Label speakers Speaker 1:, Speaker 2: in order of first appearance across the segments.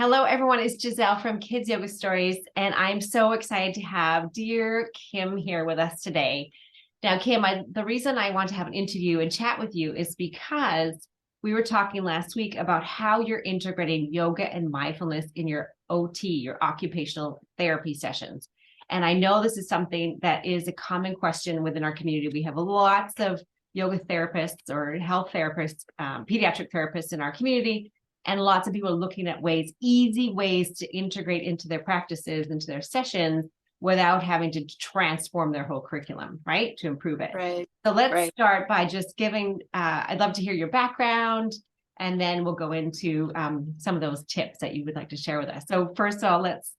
Speaker 1: Hello, everyone. It's Giselle from Kids Yoga Stories, and I'm so excited to have dear Kym here with us today. Now, Kym, the reason I want to have an interview and chat with you is because we were talking last week about how you're integrating yoga and mindfulness in your OT, your occupational therapy sessions. And I know this is something that is a common question within our community. We have lots of yoga therapists or health therapists, pediatric therapists in our community. And lots of people are looking at easy ways to integrate into their practices, into their sessions, without having to transform their whole curriculum, right? To improve it.
Speaker 2: Right.
Speaker 1: So let's
Speaker 2: Right.
Speaker 1: start by just giving, I'd love to hear your background, and then we'll go into some of those tips that you would like to share with us. So first of all, let's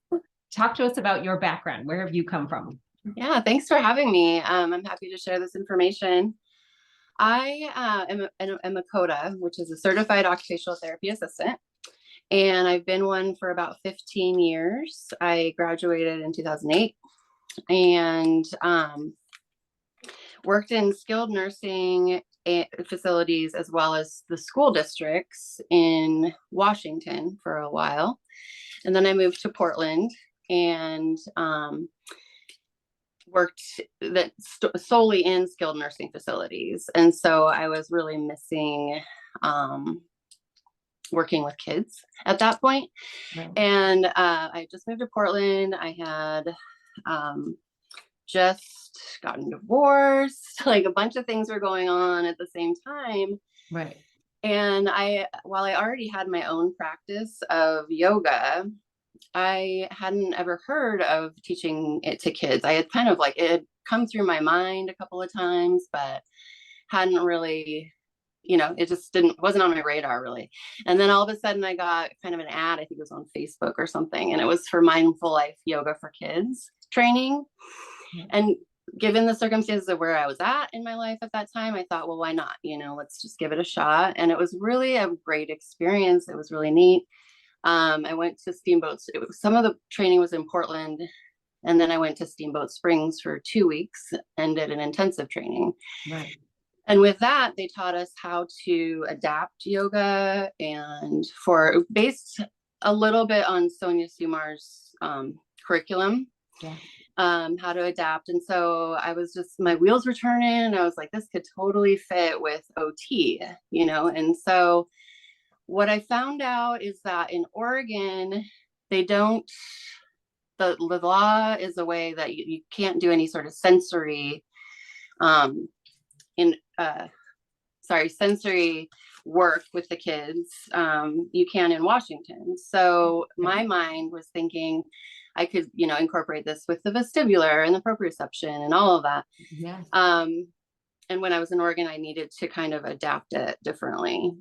Speaker 1: talk to us about your background. Where have you come from?
Speaker 2: Yeah, thanks for having me. I'm happy to share this information. I am a CODA, which is a certified occupational therapy assistant, and I've been one for about 15 years. I graduated in 2008 and worked in skilled nursing facilities as well as the school districts in Washington for a while. And then I moved to Portland and worked solely in skilled nursing facilities. And so I was really missing working with kids at that point. Right. And I just moved to Portland. I had just gotten divorced, like a bunch of things were going on at the same time.
Speaker 1: Right.
Speaker 2: And while I already had my own practice of yoga, I hadn't ever heard of teaching it to kids. I had kind of like, it had come through my mind a couple of times, but hadn't really, it just wasn't on my radar really. And then all of a sudden I got kind of an ad, I think it was on Facebook or something, and it was for Mindful Life Yoga for Kids training. And given the circumstances of where I was at in my life at that time, I thought, well, why not? Let's just give it a shot. And it was really a great experience. It was really neat. I went to Steamboat. Some of the training was in Portland, and then I went to Steamboat Springs for 2 weeks and did an intensive training.
Speaker 1: Right.
Speaker 2: And with that, they taught us how to adapt yoga and based a little bit on Sonia Sumar's curriculum.
Speaker 1: Yeah.
Speaker 2: How to adapt. And so my wheels were turning. I was like, this could totally fit with OT, and so what I found out is that in Oregon, the law is a way that you can't do any sort of sensory work with the kids. You can in Washington. So my mind was thinking I could, incorporate this with the vestibular and the proprioception and all of that.
Speaker 1: Yes.
Speaker 2: And when I was in Oregon, I needed to kind of adapt it differently.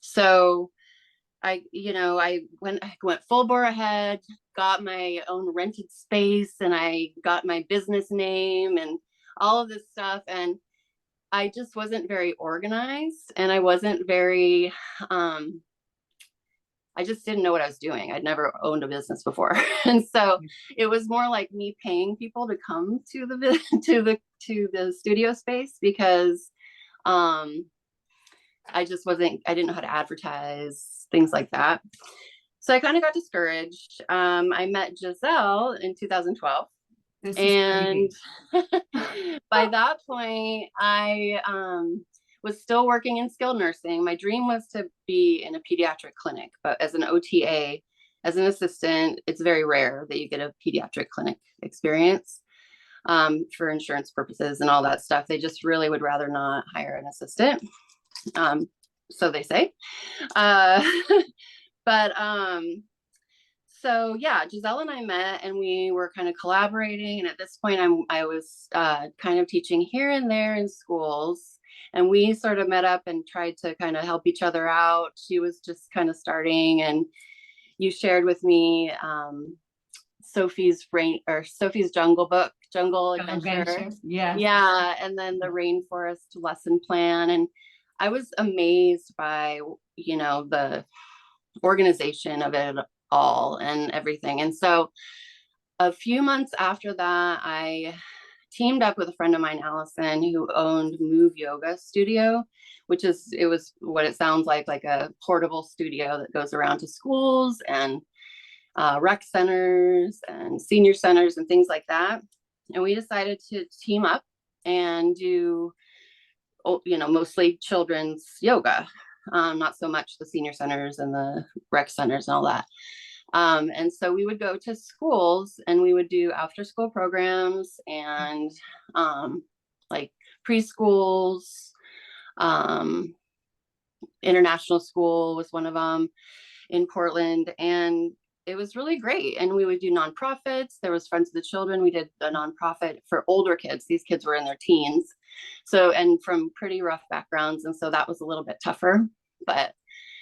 Speaker 2: So I went full bore ahead, got my own rented space, and I got my business name and all of this stuff. And I just wasn't very organized, and I wasn't very, I just didn't know what I was doing. I'd never owned a business before. And so it was more like me paying people to come to the studio space because I didn't know how to advertise, things like that. So I kind of got discouraged. I met Giselle in 2012. And by that point, I was still working in skilled nursing. My dream was to be in a pediatric clinic, but as an OTA, as an assistant, it's very rare that you get a pediatric clinic experience for insurance purposes and all that stuff. They just really would rather not hire an assistant. So they say. So yeah, Giselle and I met and we were kind of collaborating. And at this point, I was kind of teaching here and there in schools. And we sort of met up and tried to kind of help each other out. She was just kind of starting, and you shared with me Sophie's Jungle Adventure. Yeah. And then the Rainforest Lesson Plan. And I was amazed by, the organization of it all and everything. And so a few months after that, I teamed up with a friend of mine, Allison, who owned Move Yoga Studio, it was what it sounds like a portable studio that goes around to schools and rec centers and senior centers and things like that. And we decided to team up and do, mostly children's yoga, not so much the senior centers and the rec centers and all that. And so we would go to schools and we would do after school programs and like preschools, international school was one of them in Portland. And it was really great. And we would do nonprofits. There was Friends of the Children. We did a nonprofit for older kids. These kids were in their teens. So, and from pretty rough backgrounds. And so that was a little bit tougher, but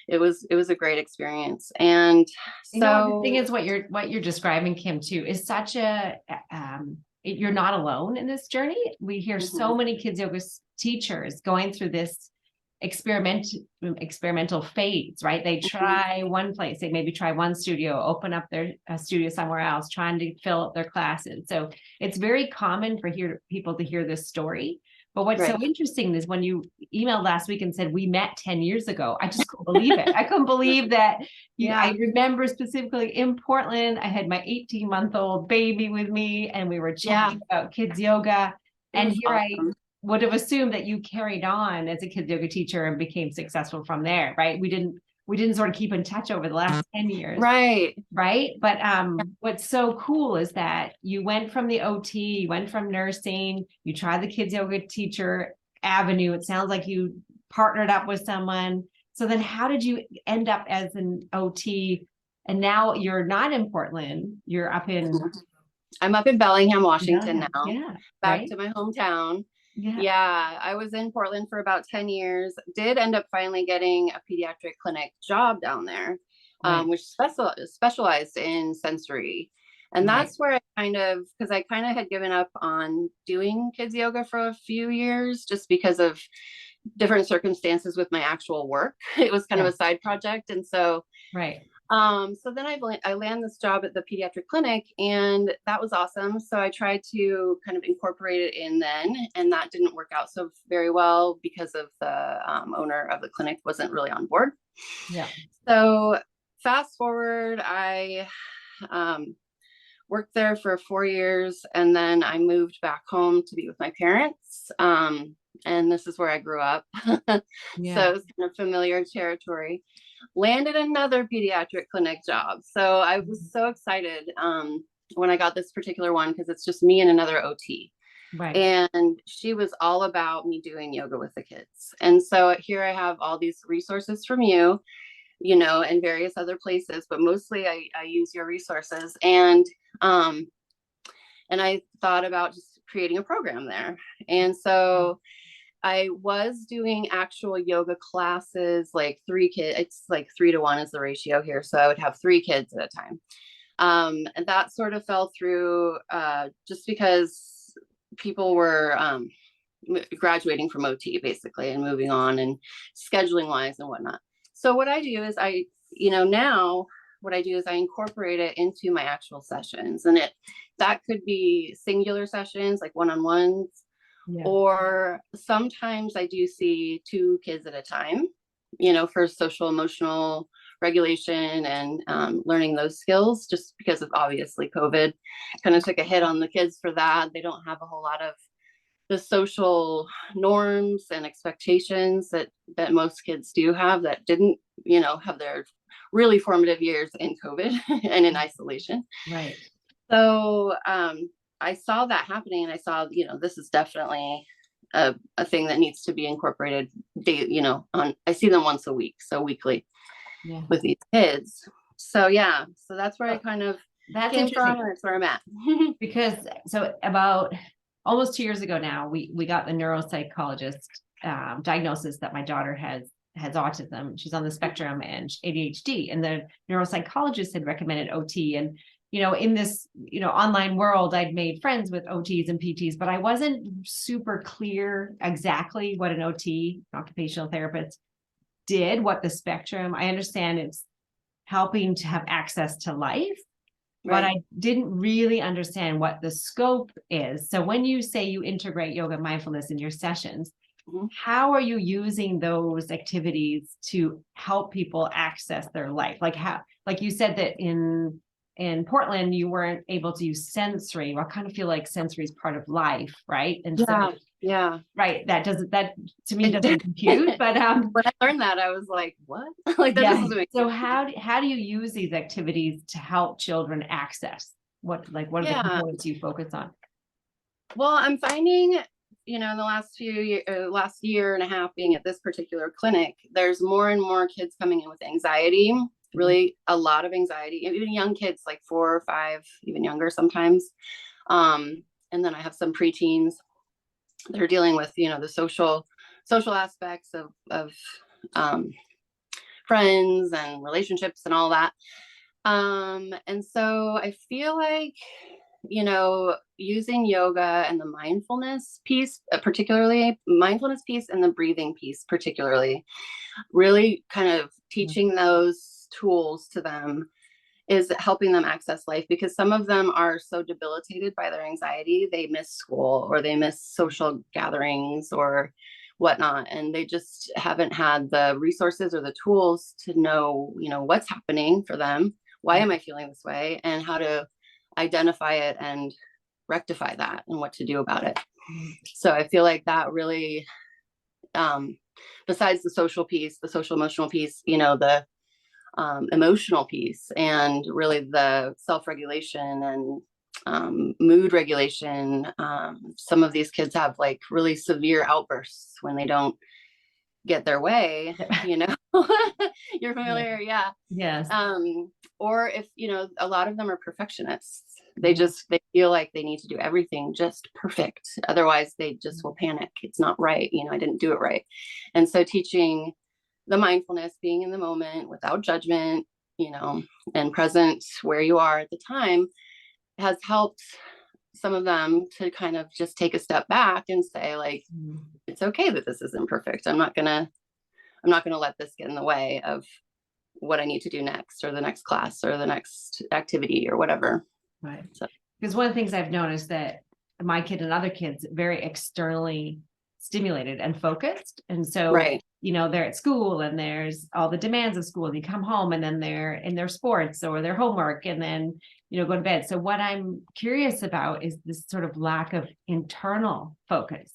Speaker 2: it was a great experience. And
Speaker 1: the thing is, what you're describing, Kym, too, is such you're not alone in this journey. We hear so many kids yoga teachers going through this experimental phase, right? They try one place, they maybe try one studio, open up their studio somewhere else, trying to fill up their classes. So it's very common for people to hear this story. But what's so interesting is when you emailed last week and said, we met 10 years ago, I just couldn't believe it. I couldn't believe that I remember specifically in Portland, I had my 18-month-old baby with me and we were chatting about kids yoga. And here awesome. I would have assumed that you carried on as a kids yoga teacher and became successful from there, right? We didn't sort of keep in touch over the last 10 years.
Speaker 2: Right.
Speaker 1: But what's so cool is that you went from the OT, you went from nursing, you tried the kids yoga teacher avenue. It sounds like you partnered up with someone. So then how did you end up as an OT? And now you're not in Portland, you're up in...
Speaker 2: I'm up in Bellingham, Washington now.
Speaker 1: Yeah.
Speaker 2: Back to my hometown. Yeah, I was in Portland for about 10 years. Did end up finally getting a pediatric clinic job down there, which specialized in sensory. And that's where because I kind of had given up on doing kids yoga for a few years just because of different circumstances with my actual work. It was kind of a side project. And so, so then I landed this job at the pediatric clinic and that was awesome. So I tried to kind of incorporate it in then, and that didn't work out so very well because of the owner of the clinic wasn't really on board.
Speaker 1: Yeah.
Speaker 2: So fast forward, I worked there for 4 years and then I moved back home to be with my parents. And this is where I grew up. So it was kind of familiar territory. Landed another pediatric clinic job. So I was so excited when I got this particular one because it's just me and another OT. Right. And she was all about me doing yoga with the kids. And so here I have all these resources from you, and various other places, but mostly I use your resources. And I thought about just creating a program there. And so I was doing actual yoga classes, like 3 kids. It's like 3 to 1 is the ratio here. So I would have 3 kids at a time. And that sort of fell through just because people were graduating from OT basically and moving on and scheduling wise and whatnot. So what I do is now what I do is I incorporate it into my actual sessions, and that could be singular sessions like one-on-ones. Or sometimes I do see 2 kids at a time, for social emotional regulation and learning those skills, just because of obviously COVID kind of took a hit on the kids for that. They don't have a whole lot of the social norms and expectations that most kids do have that didn't, have their really formative years in COVID and in isolation. Right. So, I saw that happening and I saw, this is definitely a thing that needs to be incorporated daily, I see them once a week. So weekly with these kids. So, so that's where I kind of came from, and that's where I'm at.
Speaker 1: Because so about almost 2 years ago now, we got the neuropsychologist diagnosis that my daughter has autism. She's on the spectrum and ADHD, and the neuropsychologist had recommended OT. And in this, online world, I'd made friends with OTs and PTs, but I wasn't super clear exactly what an OT, occupational therapist, did, what the spectrum. I understand it's helping to have access to life, but I didn't really understand what the scope is. So when you say you integrate yoga mindfulness in your sessions, how are you using those activities to help people access their life? Like you said that in in Portland, you weren't able to use sensory. Well, I kind of feel like sensory is part of life, right? And
Speaker 2: Yeah.
Speaker 1: so,
Speaker 2: Yeah.
Speaker 1: right, that to me
Speaker 2: It
Speaker 1: doesn't compute, but
Speaker 2: when I learned that, I was like, what? Like that
Speaker 1: yeah.
Speaker 2: doesn't make
Speaker 1: So
Speaker 2: sense.
Speaker 1: how do you use these activities to help children access what are the
Speaker 2: Yeah.
Speaker 1: components you focus on?
Speaker 2: Well, I'm finding, in the last year and a half being at this particular clinic, there's more and more kids coming in with anxiety, really a lot of anxiety, even young kids like 4 or 5, even younger sometimes. And then I have some preteens that are dealing with, the social aspects of um, friends and relationships and all that. And so I feel like, using yoga and the mindfulness piece, particularly mindfulness piece and the breathing piece, particularly, really kind of teaching those tools to them is helping them access life, because some of them are so debilitated by their anxiety, they miss school or they miss social gatherings or whatnot, and they just haven't had the resources or the tools to know, what's happening for them, why am I feeling this way, and how to identify it and rectify that and what to do about it. So I feel like that really, besides the social piece, the social emotional piece, the emotional piece, and really the self-regulation and mood regulation. Some of these kids have like really severe outbursts when they don't get their way, You're familiar. Yeah.
Speaker 1: Yes.
Speaker 2: Or if, a lot of them are perfectionists. They feel like they need to do everything just perfect. Otherwise they just will panic. It's not right. I didn't do it right. And so teaching the mindfulness, being in the moment without judgment, and present where you are at the time, has helped some of them to kind of just take a step back and say, like, it's okay that this isn't perfect. I'm not gonna let this get in the way of what I need to do next, or the next class, or the next activity, or whatever.
Speaker 1: Right. So, because one of the things I've noticed that my kid and other kids very externally stimulated and focused. And so,
Speaker 2: right.
Speaker 1: They're at school and there's all the demands of school. You come home and then they're in their sports or their homework and then, go to bed. So what I'm curious about is this sort of lack of internal focus.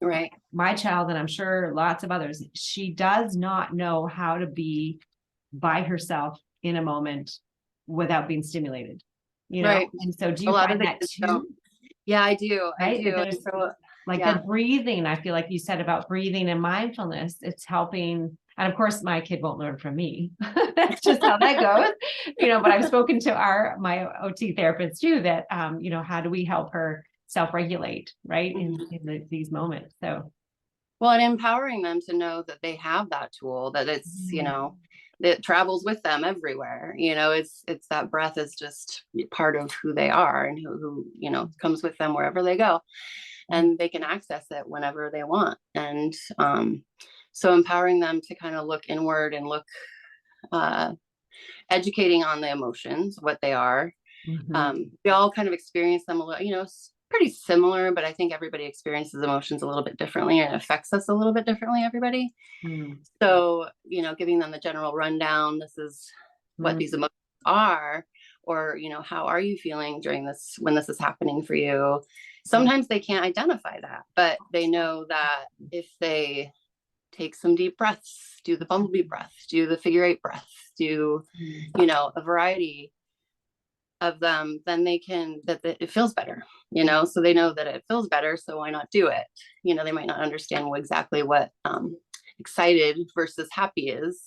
Speaker 2: Right.
Speaker 1: My child, and I'm sure lots of others, she does not know how to be by herself in a moment without being stimulated,
Speaker 2: Right.
Speaker 1: And so do
Speaker 2: A
Speaker 1: you
Speaker 2: lot of
Speaker 1: find
Speaker 2: the
Speaker 1: that
Speaker 2: kids
Speaker 1: too?
Speaker 2: don't. Yeah, I do.
Speaker 1: Right?
Speaker 2: I do.
Speaker 1: There's
Speaker 2: So,
Speaker 1: like
Speaker 2: yeah.
Speaker 1: the breathing, I feel like you said about breathing and mindfulness, it's helping. And of course, my kid won't learn from me. That's just how that goes, but I've spoken to my OT therapist too, that, how do we help her self-regulate, right? In these moments. So.
Speaker 2: Well, and empowering them to know that they have that tool, that it's, it travels with them everywhere. It's that breath is just part of who they are, and who comes with them wherever they go, and they can access it whenever they want. And so empowering them to kind of look inward and look, educating on the emotions, what they are. We all kind of experience them a little, pretty similar, but I think everybody experiences emotions a little bit differently, and it affects us a little bit differently, everybody. So, giving them the general rundown, this is what these emotions are, or, how are you feeling during this, when this is happening for you? Sometimes they can't identify that, but they know that if they take some deep breaths, do the bumblebee breath, do the figure 8 breath, do, a variety of them, then they can, that it feels better, so they know that it feels better, so why not do it? They might not understand exactly what excited versus happy is,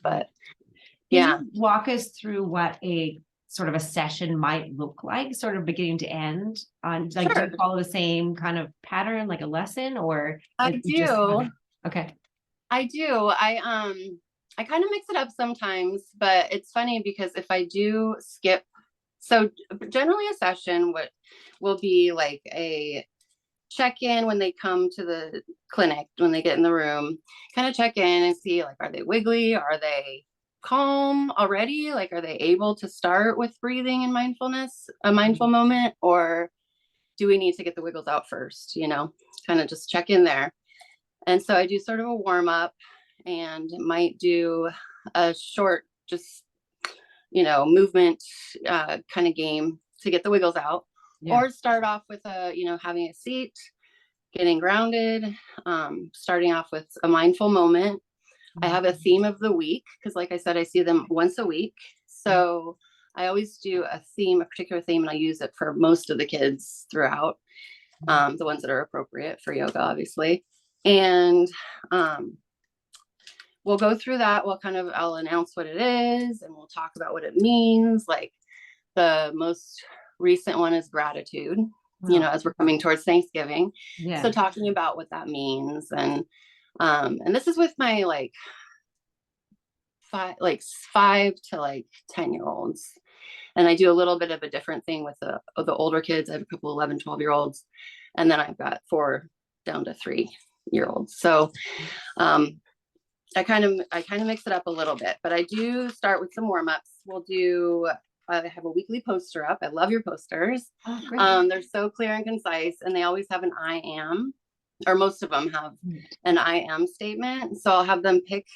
Speaker 2: but yeah.
Speaker 1: Can you walk us through what a sort of a session might look like, sort of beginning to end, on like,
Speaker 2: Sure.
Speaker 1: do you follow the same kind of pattern, like a lesson, or
Speaker 2: I do.
Speaker 1: Okay.
Speaker 2: I do. I kind of mix it up sometimes, but it's funny because if I do skip, so generally a session will be like a check-in when they come to the clinic, when they get in the room, kind of check in and see, like, are they wiggly? Are they calm already? Like, are they able to start with breathing and mindfulness, a mindful moment, or do we need to get the wiggles out first? Kind of just check in there. And so I do sort of a warm up, and might do a short, just movement kind of game to get the wiggles out.
Speaker 1: Yeah.
Speaker 2: Or start off with having a seat, getting grounded, starting off with a mindful moment. I have a theme of the week because, like I said, I see them once a week. So I always do a particular theme, and I use it for most of the kids throughout, the ones that are appropriate for yoga, obviously. And we'll go through that. I'll announce what it is, and we'll talk about what it means. Like the most recent one is gratitude, as we're coming towards Thanksgiving.
Speaker 1: Yeah.
Speaker 2: So talking about what that means. And this is with my five to 10-year-olds. And I do a little bit of a different thing with the older kids. I have a couple 11, 12-year-olds, and then I've got 4 down to 3-year-olds. So I kind of mix it up a little bit, but I do start with some warm-ups. I have a weekly poster up. I love your posters.
Speaker 1: Oh, great.
Speaker 2: They're so clear and concise, and they always have an I am, or most of them have an I am statement. So I'll have them pick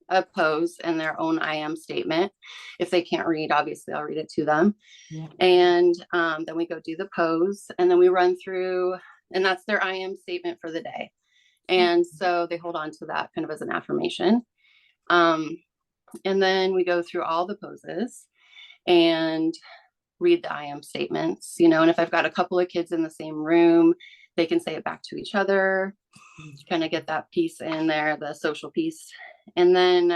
Speaker 2: a pose and their own I am statement. If they can't read, obviously I'll read it to them. Yeah. And then we go do the pose, and then we run through, and that's their I am statement for the day. And so they hold on to that kind of as an affirmation. And then we go through all the poses and read the I am statements, and if I've got a couple of kids in the same room, they can say it back to each other, kind of get that piece in there, the social piece. And then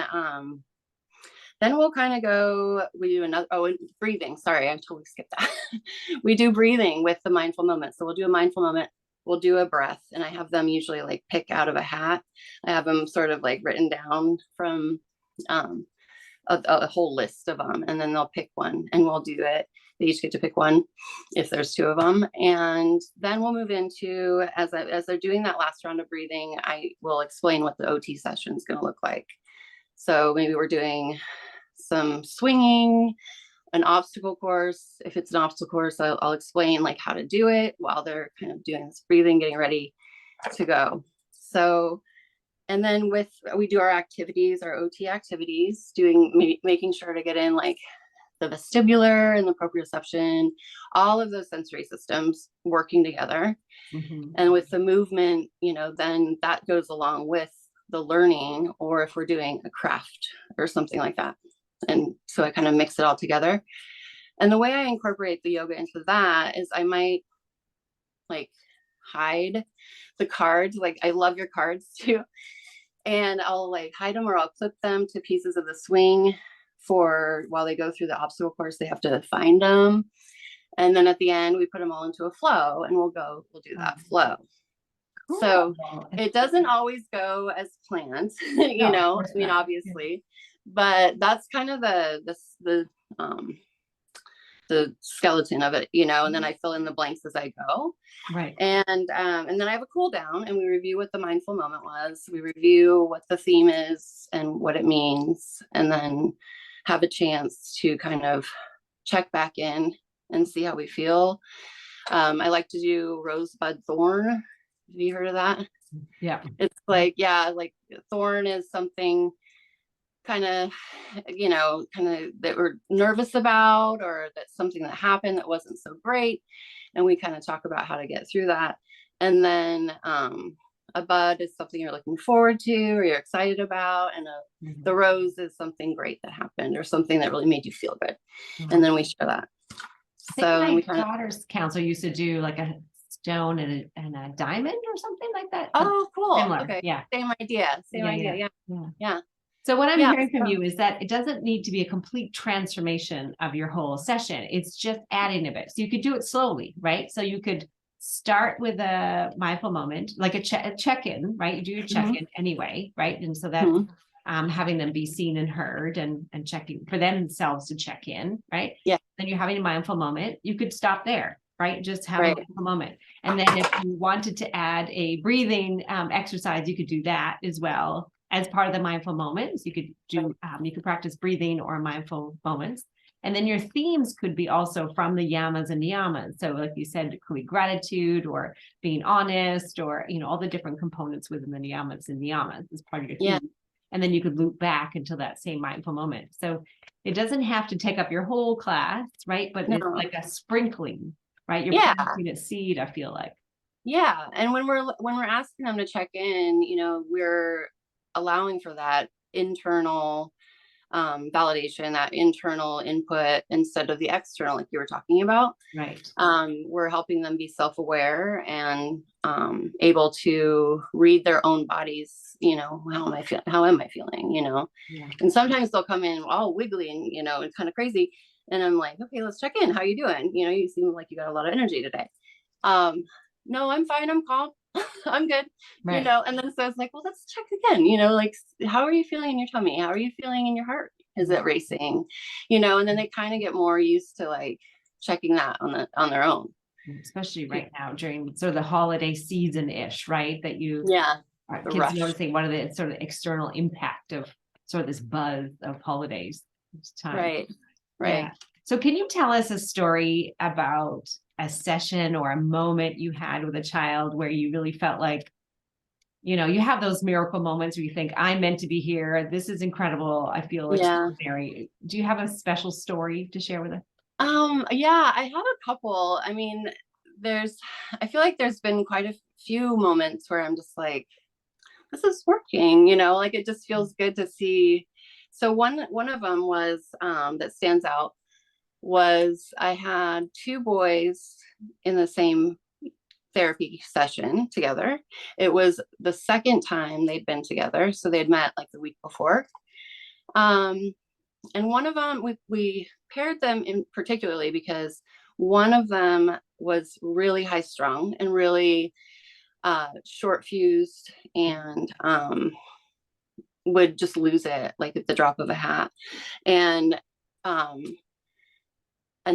Speaker 2: we'll kind of go, we do another, and breathing. Sorry, I totally skipped that. We do breathing with the mindful moment. So we'll do a mindful moment. We'll do a breath, and I have them usually pick out of a hat. I have them sort of written down from a whole list of them, and then they'll pick one, and we'll do it. They each get to pick one if there's 2 of them. And then we'll move into, as they're doing that last round of breathing, I will explain what the OT session is going to look like. So maybe we're doing some swinging, an obstacle course. If it's an obstacle course, I'll explain how to do it while they're kind of doing this breathing, getting ready to go. So, and then we do our activities, our OT activities, making sure to get in the vestibular and the proprioception, all of those sensory systems working together. Mm-hmm. And with the movement, then that goes along with the learning, or if we're doing a craft or something like that. And so I kind of mix it all together. And the way I incorporate the yoga into that is I might hide the cards. I love your cards too. And I'll hide them, or I'll clip them to pieces of the swing while they go through the obstacle course. They have to find them. And then at the end, we put them all into a flow, and we'll do that flow. Cool. So it doesn't always go as planned, obviously, but that's kind of the skeleton of it, and then I fill in the blanks as I go. Right. And then I have a cool down, and we review what the mindful moment was. We review what the theme is and what it means, and then have a chance to kind of check back in and see how we feel. I like to do rosebud thorn. Have you heard of that? Yeah. It's thorn is something kind of that we're nervous about, or that's something that happened that wasn't so great. And we kind of talk about how to get through that. And then a bud is something you're looking forward to, or you're excited about. And the rose is something great that happened, or something that really made you feel good. Mm-hmm. And then we share that.
Speaker 1: So my daughter's counselor used to do a stone and a diamond or something like that.
Speaker 2: Oh, cool.
Speaker 1: Similar.
Speaker 2: Okay.
Speaker 1: Yeah.
Speaker 2: Same idea. Yeah.
Speaker 1: So what I'm hearing from you is that it doesn't need to be a complete transformation of your whole session. It's just adding a bit. So you could do it slowly, right? So you could start with a mindful moment, like a check-in, right? You do your check-in anyway, right? And so that having them be seen and heard, and checking for themselves to check in, right? Yeah. Then you're having a mindful moment. You could stop there, right? Just have a mindful moment. And then if you wanted to add a breathing exercise, you could do that as well as part of the mindful moments. You could do, you could practice breathing or mindful moments. And then your themes could be also from the Yamas and Niyamas. So like you said, it could be gratitude or being honest, or, all the different components within the Yamas and Niyamas as part of your theme. Yeah. and then you could loop back into that same mindful moment. So it doesn't have to take up your whole class, right? But it's
Speaker 2: No.
Speaker 1: like a sprinkling, right? You're
Speaker 2: Yeah.
Speaker 1: planting a seed, I feel like.
Speaker 2: Yeah. And when we're asking them to check in, we're allowing for that internal validation, that internal input instead of the external, like you were talking about.
Speaker 1: Right.
Speaker 2: We're helping them be self-aware and able to read their own bodies. How am I feeling? How am I feeling?
Speaker 1: Yeah.
Speaker 2: And sometimes they'll come in all wiggly and it's kind of crazy. And I'm like, okay, let's check in. How you doing? You seem like you got a lot of energy today. No, I'm fine. I'm calm. I'm good.
Speaker 1: Right.
Speaker 2: And then so it's like, well, let's check again, like, how are you feeling in your tummy? How are you feeling in your heart? Is it racing? And then they kind of get more used to like checking that on their own.
Speaker 1: Especially right now during sort of the holiday season-ish, right? That you
Speaker 2: The
Speaker 1: kids
Speaker 2: rush.
Speaker 1: noticing one of the sort of external impact of sort of this buzz of holidays. It's time.
Speaker 2: Right.
Speaker 1: Yeah. So can you tell us a story about a session or a moment you had with a child where you really felt like, you have those miracle moments where you think, I'm meant to be here. This is incredible. I feel extraordinary. Do you have a special story to share with us?
Speaker 2: Yeah, I have a couple. I mean, I feel like there's been quite a few moments where I'm just like, this is working, like it just feels good to see. So one of them was that stands out was I had two boys in the same therapy session together. It was the second time they'd been together, so they'd met like the week before. And one of them, we paired them in particularly because one of them was really high strung and really short fused and would just lose it like at the drop of a hat. And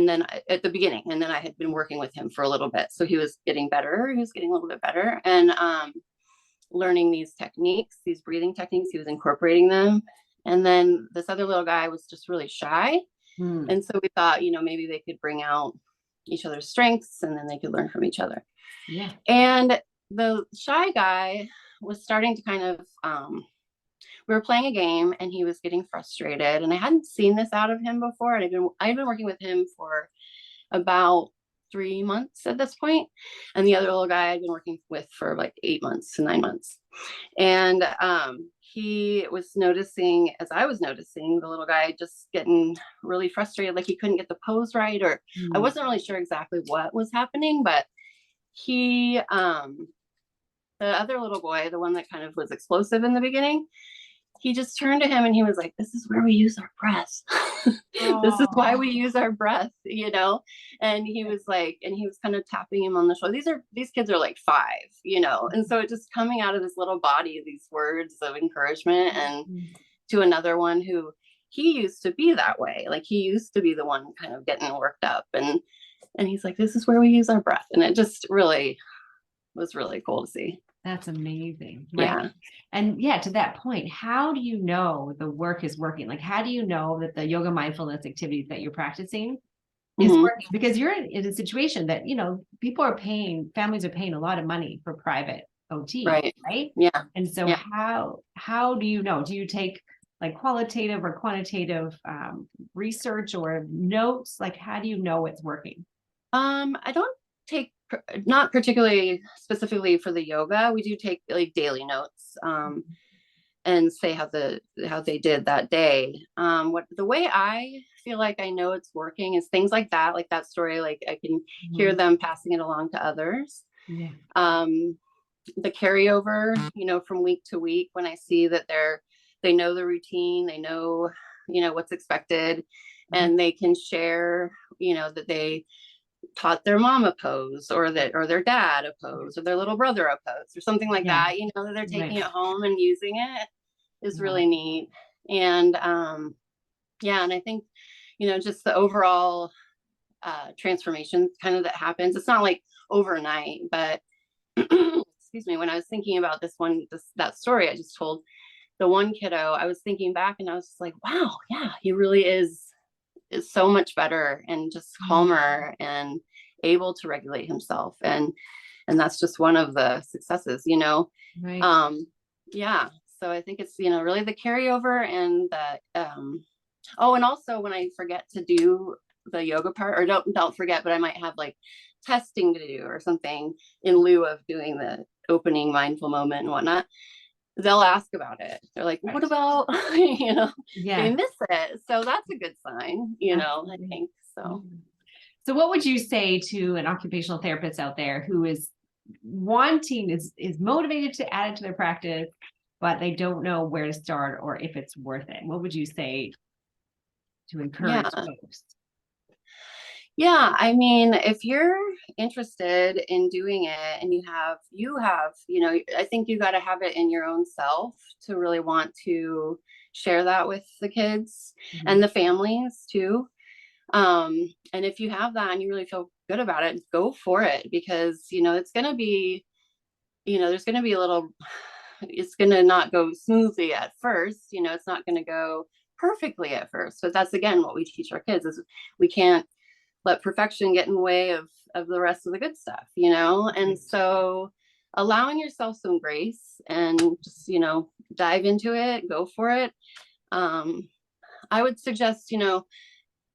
Speaker 2: then at the beginning, and then I had been working with him for a little bit. So he was getting better. He was getting a little bit better and learning these techniques, these breathing techniques. He was incorporating them. And then this other little guy was just really shy. And so we thought, maybe they could bring out each other's strengths and then they could learn from each other.
Speaker 1: Yeah.
Speaker 2: And the shy guy was starting to kind of, we were playing a game and he was getting frustrated. And I hadn't seen this out of him before. And I'd been working with him for about 3 months at this point. And the other little guy I'd been working with for like 8 months to 9 months. And he was noticing, as I was noticing, the little guy just getting really frustrated, like he couldn't get the pose right, or I wasn't really sure exactly what was happening, but he, the other little boy, the one that kind of was explosive in the beginning, he just turned to him and he was like, this is where we use our breath. This is why we use our breath, and he was like, and he was kind of tapping him on the shoulder. These kids are like 5, and so it just coming out of this little body, these words of encouragement. And to another one who he used to be that way, like he used to be the one kind of getting worked up, and he's like, this is where we use our breath. And it just really was really cool to see.
Speaker 1: That's amazing. Right?
Speaker 2: Yeah.
Speaker 1: And to that point, how do you know the work is working? Like, how do you know that the yoga mindfulness activities that you're practicing is working? Because you're in a situation that, families are paying a lot of money for private OT, right?
Speaker 2: Yeah.
Speaker 1: And so how do you know? Do you take like qualitative or quantitative research or notes? Like, how do you know it's working?
Speaker 2: I don't take, not particularly specifically for the yoga. We do take like daily notes and say how they did that day. What the way I feel like I know it's working is things like that story, like I can hear them passing it along to others. The carryover, from week to week, when I see that they know the routine, they know, what's expected, and they can share, that they taught their mom a pose, or their dad a pose, or their little brother a pose, or something like that, that they're taking it home and using it is really neat. And and I think, just the overall transformation kind of that happens. It's not like overnight, but excuse me, when I was thinking about that story I just told, the one kiddo, I was thinking back and I was just like, wow, yeah, he really is so much better and just calmer and able to regulate himself. And that's just one of the successes,
Speaker 1: Right.
Speaker 2: So I think it's, really the carryover and oh, and also when I forget to do the yoga part, or don't forget, but I might have like testing to do or something in lieu of doing the opening mindful moment and whatnot, they'll ask about it. They're like, what about, they miss it. So that's a good sign, I think so.
Speaker 1: So what would you say to an occupational therapist out there who is motivated to add it to their practice, but they don't know where to start or if it's worth it? What would you say to encourage folks?
Speaker 2: Yeah, I mean, if you're interested in doing it and you have, I think you got to have it in your own self to really want to share that with the kids and the families too. And if you have that and you really feel good about it, go for it, because, it's going to be, there's going to be it's going to not go smoothly at first, it's not going to go perfectly at first, but that's, again, what we teach our kids is we can't let perfection get in the way of the rest of the good stuff, and so allowing yourself some grace and just, dive into it, go for it. I would suggest,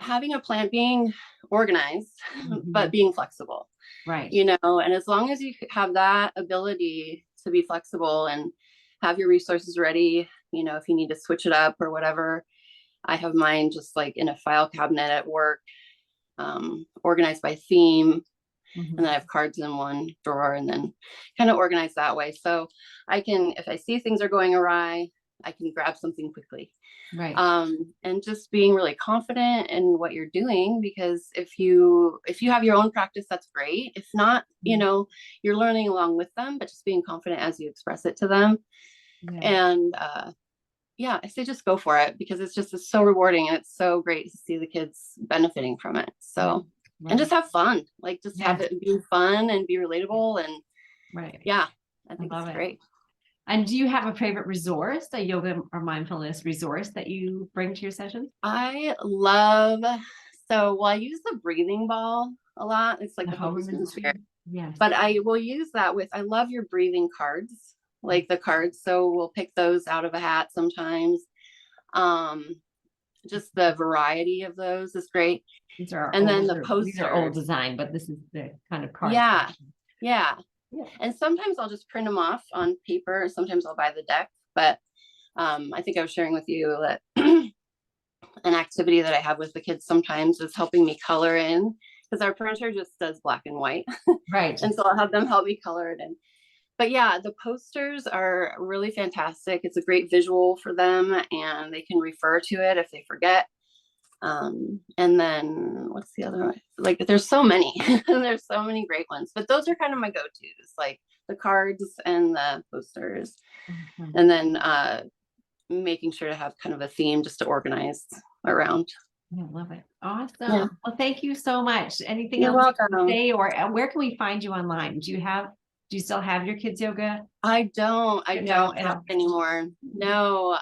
Speaker 2: having a plan, being organized, but being flexible,
Speaker 1: right?
Speaker 2: And as long as you have that ability to be flexible and have your resources ready, if you need to switch it up or whatever. I have mine just like in a file cabinet at work, organized by theme, and then I have cards in one drawer, and then kind of organized that way. So I can, if I see things are going awry, I can grab something quickly.
Speaker 1: Right.
Speaker 2: And just being really confident in what you're doing, because if you have your own practice, that's great. If not, you're learning along with them, but just being confident as you express it to them. And I say just go for it, because it's so rewarding, and it's so great to see the kids benefiting from it. So, and just have fun, like just have it be fun and be relatable. And I think it's great.
Speaker 1: And do you have a favorite resource, a yoga or mindfulness resource that you bring to your sessions?
Speaker 2: I use the breathing ball a lot. It's like the focus sphere.
Speaker 1: Yeah.
Speaker 2: But I will use that I love your breathing cards, like the cards. So we'll pick those out of a hat sometimes. Just the variety of those is great.
Speaker 1: These are
Speaker 2: the posters.
Speaker 1: These are old design, but this is the kind of card.
Speaker 2: Yeah. And sometimes I'll just print them off on paper. Sometimes I'll buy the deck. But I think I was sharing with you that an activity that I have with the kids sometimes is helping me color in, because our printer just does black and white.
Speaker 1: Right.
Speaker 2: And so I'll have them help me color it in. But the posters are really fantastic. It's a great visual for them, and they can refer to it if they forget. And then what's the other one? Like, there's so many, there's so many great ones, but those are kind of my go-tos, like the cards and the posters. And then making sure to have kind of a theme just to organize around.
Speaker 1: I love it. Awesome. Well, thank you so much. Anything
Speaker 2: You're
Speaker 1: else
Speaker 2: welcome.
Speaker 1: you can say, or where can we find you online? Do you still have your kids yoga?
Speaker 2: I don't have it anymore. No.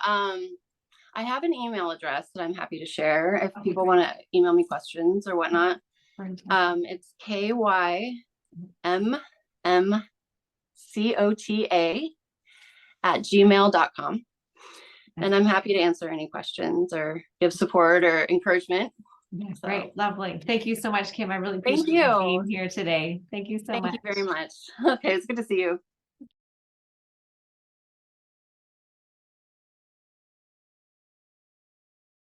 Speaker 2: I have an email address that I'm happy to share if people want to email me questions or whatnot. It's kymmcota@gmail.com. And I'm happy to answer any questions or give support or encouragement.
Speaker 1: Great. Lovely. Thank you so much, Kym. I really appreciate you being here today. Thank you so much.
Speaker 2: Thank you very much. Okay. It's good to see you.